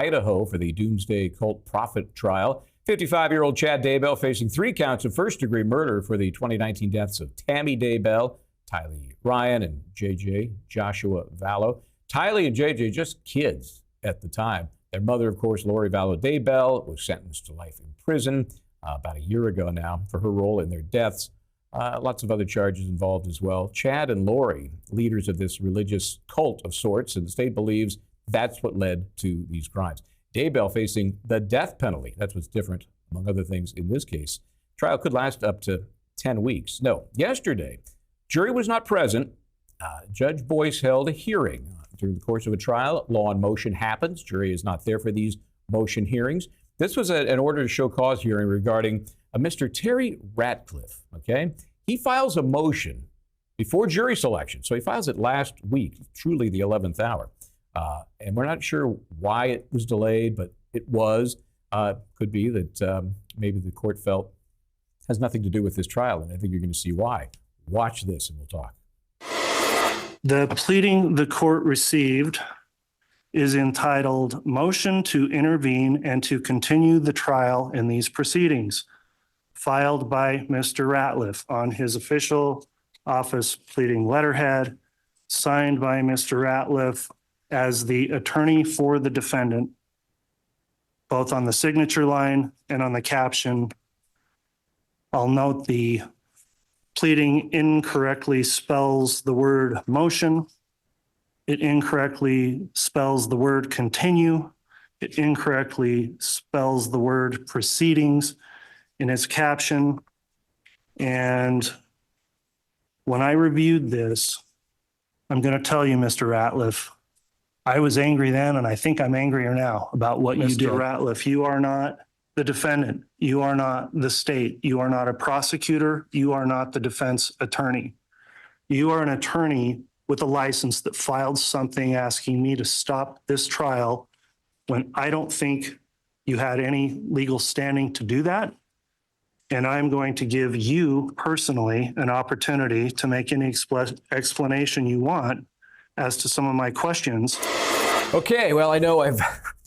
Idaho for the Doomsday cult prophet trial. 55-year-old Chad Daybell facing 3 counts of first-degree murder for the 2019 deaths of Tammy Daybell, Tylee Ryan, and Joshua Vallow. Tylee and JJ just kids at the time. Their mother, of course, Lori Daybell, was sentenced to life in prison about a year ago now for her role in their deaths. Lots of other charges involved as well. Chad and Lori, leaders of this religious cult of sorts, and the state believes that's what led to these crimes. Daybell facing the death penalty. That's what's different, among other things, in this case. Trial could last up to 10 weeks. No, yesterday, jury was not present. Judge Boyce held a hearing. During the course of a trial, law in motion happens. Jury is not there for these motion hearings. This was an order to show cause hearing regarding Mr. Terry Ratcliffe, okay? He files a motion before jury selection. So he files it last week, truly the 11th hour. And we're not sure why it was delayed, but it was. Could be that maybe the court felt has nothing to do with this trial, and I think you're going to see why. Watch this and we'll talk. The pleading the court received is entitled Motion to Intervene and to Continue the Trial in These Proceedings, filed by Mr. Ratcliffe on his official office pleading letterhead, signed by Mr. Ratcliffe as the attorney for the defendant, both on the signature line and on the caption. I'll note the pleading incorrectly spells the word motion. It incorrectly spells the word continue. It incorrectly spells the word proceedings in its caption. And when I reviewed this, I'm going to tell you, Mr. Ratcliffe, I was angry then, and I think I'm angrier now about what you did. Mr. Ratcliffe, you are not the defendant. You are not the state. You are not a prosecutor. You are not the defense attorney. You are an attorney with a license that filed something asking me to stop this trial when I don't think you had any legal standing to do that. And I'm going to give you personally an opportunity to make any explanation you want as to some of my questions. Okay, well, I know I've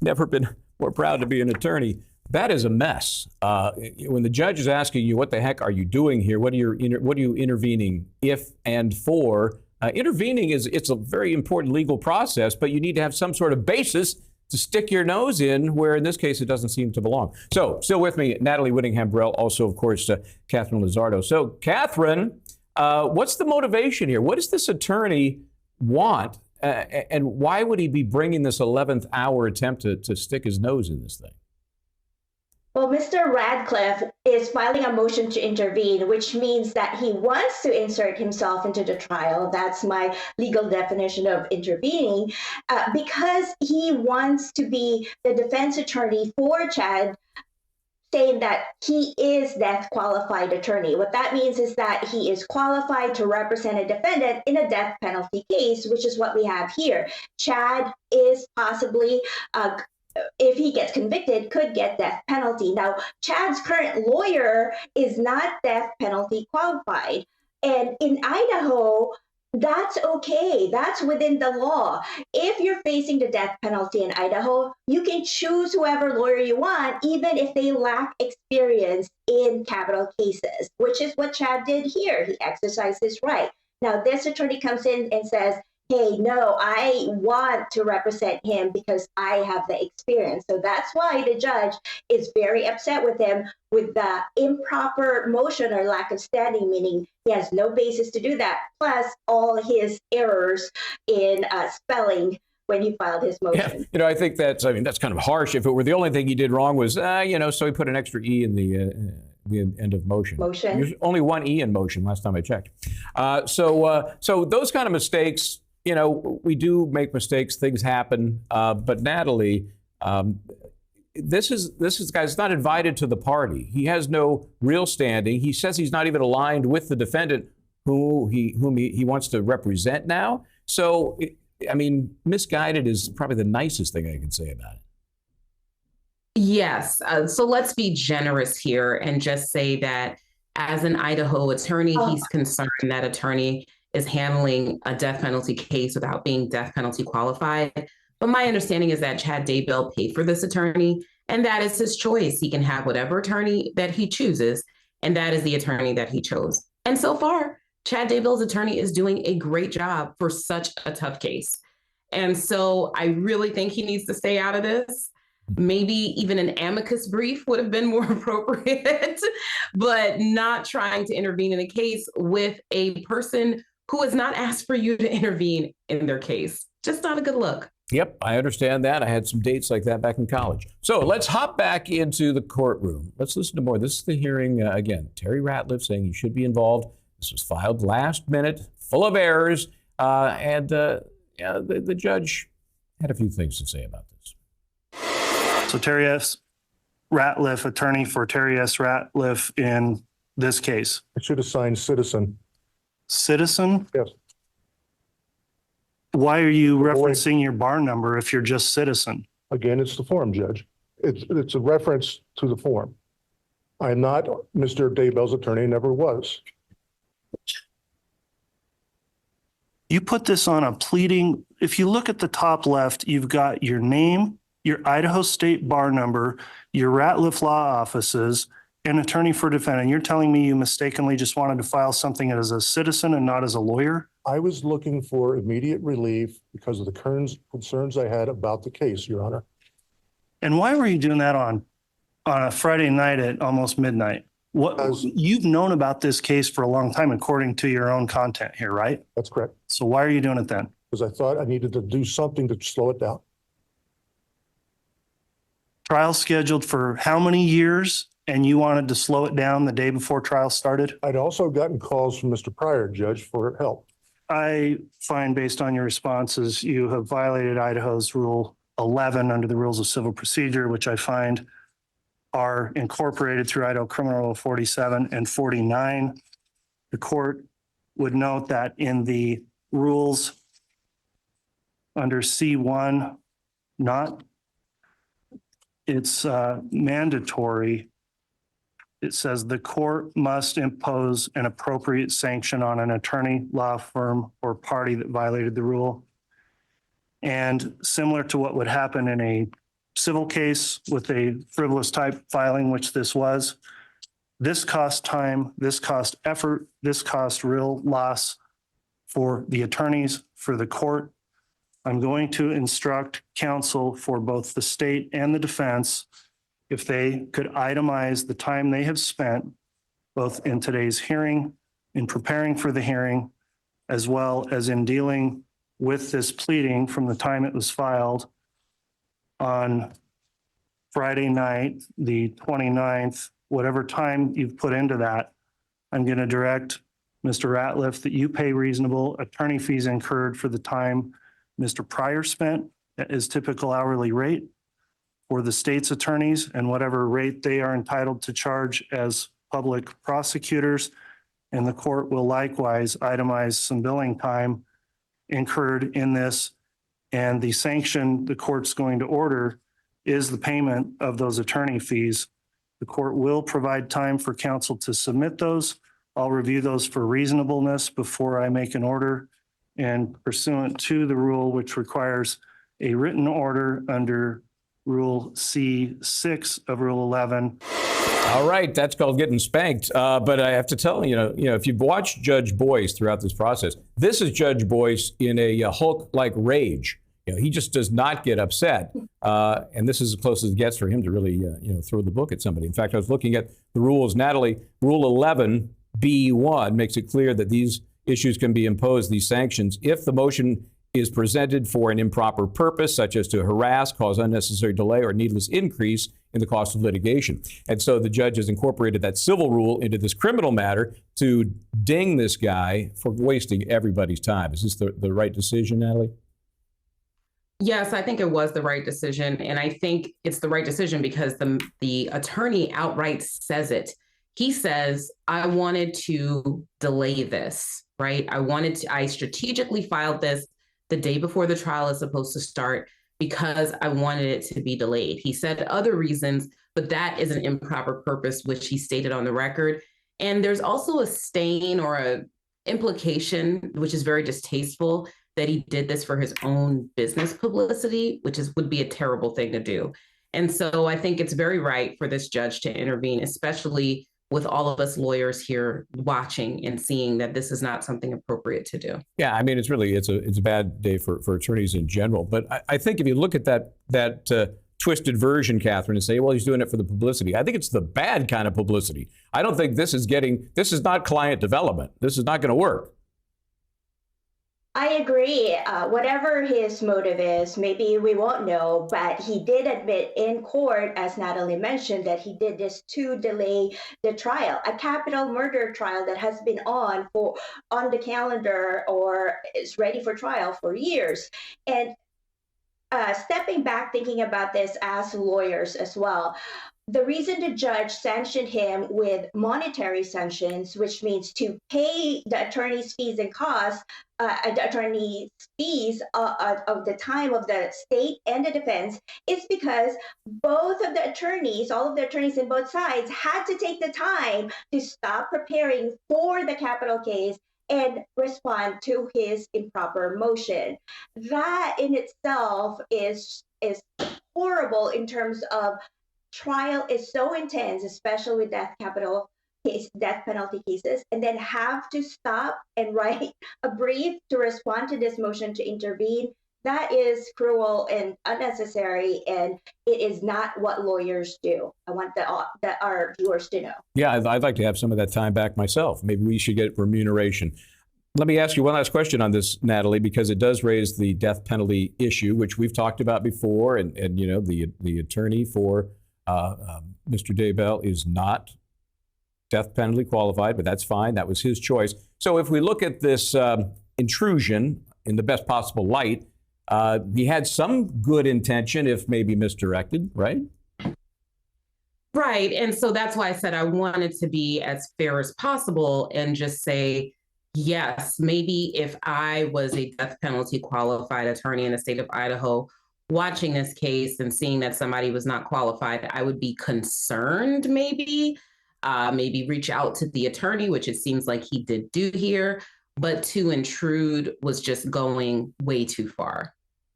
never been more proud to be an attorney. That is a mess. When the judge is asking you, what the heck are you doing here? What are you intervening if and for? Intervening it's a very important legal process, but you need to have some sort of basis to stick your nose in, where in this case it doesn't seem to belong. So, still with me, Natalie Whittingham-Burrell, also, of course, Catherine Lizardo. So, Catherine, what's the motivation here? What does this attorney want, and why would he be bringing this 11th hour attempt to stick his nose in this thing? Well, Mr. Ratcliffe is filing a motion to intervene, which means that he wants to insert himself into the trial. That's my legal definition of intervening, because he wants to be the defense attorney for Chad, saying that he is death qualified attorney. What that means is that he is qualified to represent a defendant in a death penalty case, which is what we have here. Chad is possibly if he gets convicted, could get death penalty. Now, Chad's current lawyer is not death penalty qualified. And in Idaho, that's okay. That's within the law. If you're facing the death penalty in Idaho, you can choose whoever lawyer you want, even if they lack experience in capital cases, which is what Chad did here. He exercised his right. Now, this attorney comes in and says, hey, no, I want to represent him because I have the experience. So that's why the judge is very upset with him with the improper motion or lack of standing, meaning he has no basis to do that, plus all his errors in spelling when he filed his motion. Yeah, I think that's kind of harsh. If it were the only thing he did wrong was, so he put an extra E in the end of motion. There's only one E in motion last time I checked. So those kind of mistakes, we do make mistakes, things happen. But Natalie, this guy's not invited to the party. He has no real standing. He says he's not even aligned with the defendant whom he wants to represent now. So, misguided is probably the nicest thing I can say about it. Yes. So let's be generous here and just say that as an Idaho attorney, he's concerned that attorney is handling a death penalty case without being death penalty qualified. But my understanding is that Chad Daybell paid for this attorney, and that is his choice. He can have whatever attorney that he chooses, and that is the attorney that he chose. And so far, Chad Daybell's attorney is doing a great job for such a tough case. And so I really think he needs to stay out of this. Maybe even an amicus brief would have been more appropriate, but not trying to intervene in a case with a person who has not asked for you to intervene in their case. Just not a good look. Yep, I understand that. I had some dates like that back in college. So let's hop back into the courtroom. Let's listen to more. This is the hearing, again, Terry Ratliff saying he should be involved. This was filed last minute, full of errors, and the judge had a few things to say about this. So Terry S. Ratliff, attorney for Terry S. Ratliff in this case. It should have signed citizen. Citizen? Yes. Why are you referencing your bar number if you're just citizen? Again, it's the form, Judge. It's a reference to the form. I'm not Mr. Daybell's attorney, never was. You put this on a pleading. If you look at the top left, you've got your name, your Idaho State bar number, your Ratliff Law offices, and attorney for defendant. You're telling me you mistakenly just wanted to file something as a citizen and not as a lawyer? I was looking for immediate relief because of the concerns I had about the case, Your Honor. And why were you doing that on a Friday night at almost midnight? You've known about this case for a long time, according to your own content here, right? That's correct. So why are you doing it then? Because I thought I needed to do something to slow it down. Trial scheduled for how many years? And you wanted to slow it down the day before trial started? I'd also gotten calls from Mr. Pryor, Judge, for help. I find based on your responses, you have violated Idaho's Rule 11 under the Rules of Civil Procedure, which I find are incorporated through Idaho Criminal Rule 47 and 49. The court would note that in the rules under C1, it's mandatory. It says the court must impose an appropriate sanction on an attorney, law firm, or party that violated the rule. And similar to what would happen in a civil case with a frivolous type filing, which this was, this cost time, this cost effort, this cost real loss for the attorneys, for the court. I'm going to instruct counsel for both the state and the defense if they could itemize the time they have spent, both in today's hearing, in preparing for the hearing, as well as in dealing with this pleading from the time it was filed on Friday night, the 29th, whatever time you've put into that, I'm going to direct Mr. Ratliff that you pay reasonable attorney fees incurred for the time Mr. Pryor spent at his typical hourly rate, for the state's attorneys and whatever rate they are entitled to charge as public prosecutors. And the court will likewise itemize some billing time incurred in this. And the sanction the court's going to order is the payment of those attorney fees. The court will provide time for counsel to submit those. I'll review those for reasonableness before I make an order, and pursuant to the rule, which requires a written order under Rule C6 of Rule 11. All right, that's called getting spanked. But I have to tell you, if you've watched Judge Boyce throughout this process, this is Judge Boyce in a Hulk-like rage. He just does not get upset, and this is as close as it gets for him to really, throw the book at somebody. In fact, I was looking at the rules, Natalie. Rule 11B1 makes it clear that these issues can be imposed, these sanctions, if the motion is presented for an improper purpose, such as to harass, cause unnecessary delay, or needless increase in the cost of litigation. And so the judge has incorporated that civil rule into this criminal matter to ding this guy for wasting everybody's time. Is this the right decision, Natalie? Yes, I think it was the right decision. And I think it's the right decision because the attorney outright says it. He says, I wanted to delay this, right? I strategically filed this the day before the trial is supposed to start because I wanted it to be delayed. He said other reasons, but that is an improper purpose, which he stated on the record. And there's also a stain or a implication, which is very distasteful, that he did this for his own business publicity, which would be a terrible thing to do. And so I think it's very right for this judge to intervene, especially with all of us lawyers here watching and seeing that this is not something appropriate to do. Yeah, I mean, it's a bad day for attorneys in general. But I think if you look at that twisted version, Catherine, and say, well, he's doing it for the publicity, I think it's the bad kind of publicity. I don't think this is not client development. This is not going to work. I agree. Whatever his motive is, maybe we won't know, but he did admit in court, as Natalie mentioned, that he did this to delay the trial, a capital murder trial that has been on the calendar or is ready for trial for years. And stepping back, thinking about this as lawyers as well, the reason the judge sanctioned him with monetary sanctions, which means to pay the attorney's fees and costs, the attorney's fees of the time of the state and the defense, is because both of the attorneys, all of the attorneys in both sides, had to take the time to stop preparing for the capital case and respond to his improper motion. That in itself is horrible in terms of trial is so intense, especially with death penalty cases, and then have to stop and write a brief to respond to this motion to intervene. That is cruel and unnecessary, and it is not what lawyers do. I want our viewers to know. Yeah, I'd like to have some of that time back myself. Maybe we should get remuneration. Let me ask you one last question on this, Natalie, because it does raise the death penalty issue, which we've talked about before, and you know, the attorney for Mr. Daybell is not death penalty qualified, but that's fine. That was his choice. So if we look at this intrusion in the best possible light, he had some good intention, if maybe misdirected, right? Right. And so that's why I said I wanted to be as fair as possible and just say, yes, maybe if I was a death penalty qualified attorney in the state of Idaho, watching this case and seeing that somebody was not qualified, I would be concerned, maybe reach out to the attorney, which it seems like he did do here, but to intrude was just going way too far.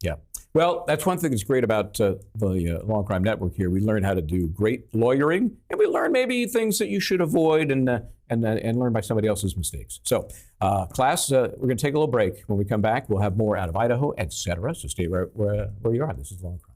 Yeah. Well, that's one thing that's great about the Law and Crime Network here. We learn how to do great lawyering, and we learn maybe things that you should avoid and learn by somebody else's mistakes. So, class, we're going to take a little break. When we come back, we'll have more out of Idaho, etc. So stay right where you are. This is Law and Crime.